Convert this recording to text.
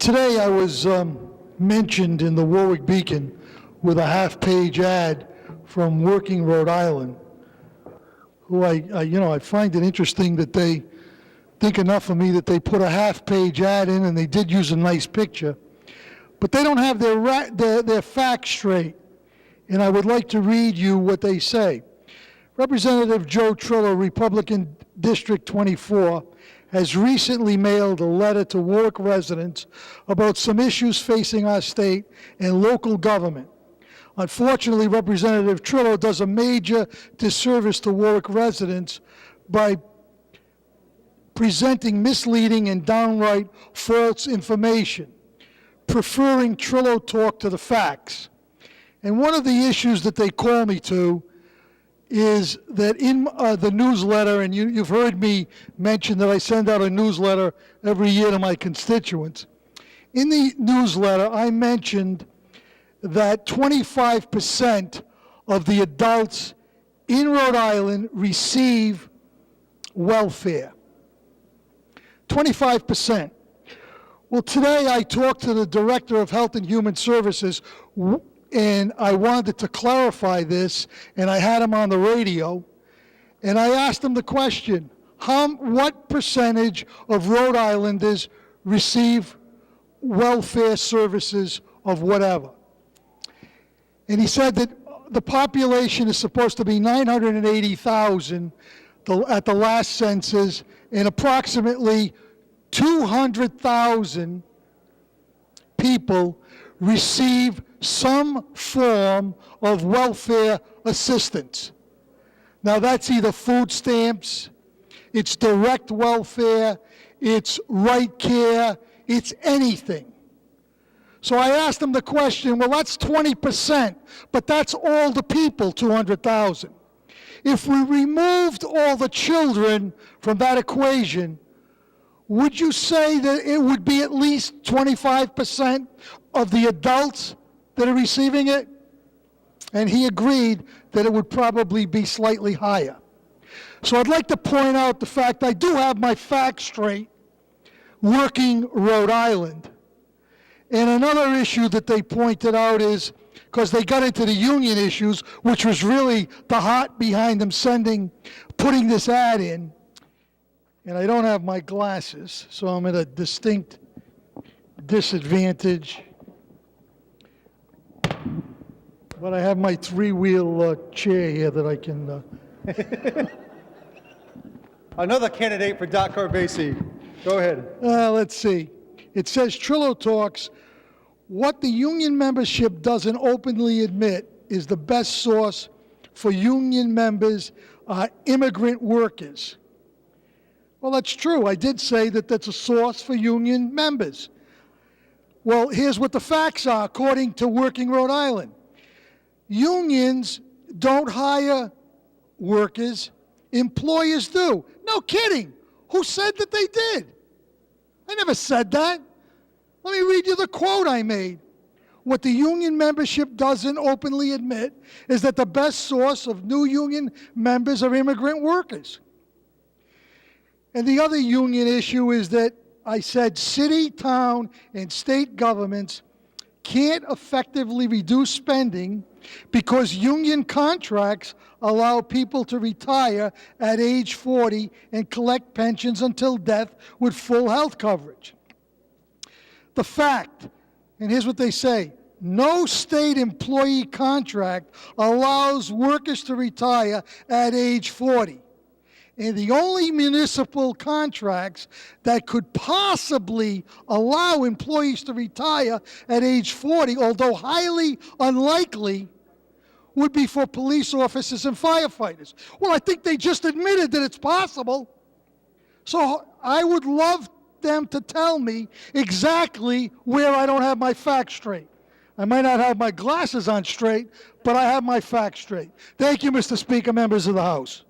Today I was mentioned in the Warwick Beacon with a half-page ad from Working Rhode Island, who I find it interesting that they think enough of me that they put a half-page ad in, and they did use a nice picture, but they don't have their facts straight, and I would like to read you what they say. Representative Joe Trillo, Republican District 24, has recently mailed a letter to Warwick residents about some issues facing our state and local government. Unfortunately, Representative Trillo does a major disservice to Warwick residents by presenting misleading and downright false information, preferring Trillo talk to the facts. And one of the issues that they call me to is that in the newsletter, and you've heard me mention that I send out a newsletter every year to my constituents. In the newsletter, I mentioned that 25% of the adults in Rhode Island receive welfare. 25%. Well, today I talked to the Director of Health and Human Services, and I wanted to clarify this, and I had him on the radio, and I asked him the question, what percentage of Rhode Islanders receive welfare services of whatever? And he said that the population is supposed to be 980,000 at the last census, and approximately 200,000 people receive some form of welfare assistance. Now that's either food stamps, it's direct welfare, it's right care, it's anything. So I asked him the question, well, that's 20%, but that's all the people, 200,000. If we removed all the children from that equation, would you say that it would be at least 25% of the adults that are receiving it? And he agreed that it would probably be slightly higher. So I'd like to point out the fact I do have my facts straight, Working Rhode Island. And another issue that they pointed out is, because they got into the union issues, which was really the heart behind them putting this ad in, and I don't have my glasses, so I'm at a distinct disadvantage. But I have my three-wheel chair here that I can... Another candidate for Doc Carvesi. Go ahead. Let's see. It says, Trillo talks, what the union membership doesn't openly admit is the best source for union members are immigrant workers. Well, that's true. I did say that that's a source for union members. Well, here's what the facts are, according to Working Rhode Island. Unions don't hire workers, employers do. No kidding. Who said that they did? I never said that. Let me read you the quote I made. What the union membership doesn't openly admit is that the best source of new union members are immigrant workers. And the other union issue is that I said city, town, and state governments can't effectively reduce spending because union contracts allow people to retire at age 40 and collect pensions until death with full health coverage. The fact, and here's what they say, no state employee contract allows workers to retire at age 40. And the only municipal contracts that could possibly allow employees to retire at age 40, although highly unlikely, would be for police officers and firefighters. Well, I think they just admitted that it's possible. So I would love them to tell me exactly where I don't have my facts straight. I might not have my glasses on straight, but I have my facts straight. Thank you, Mr. Speaker, members of the House.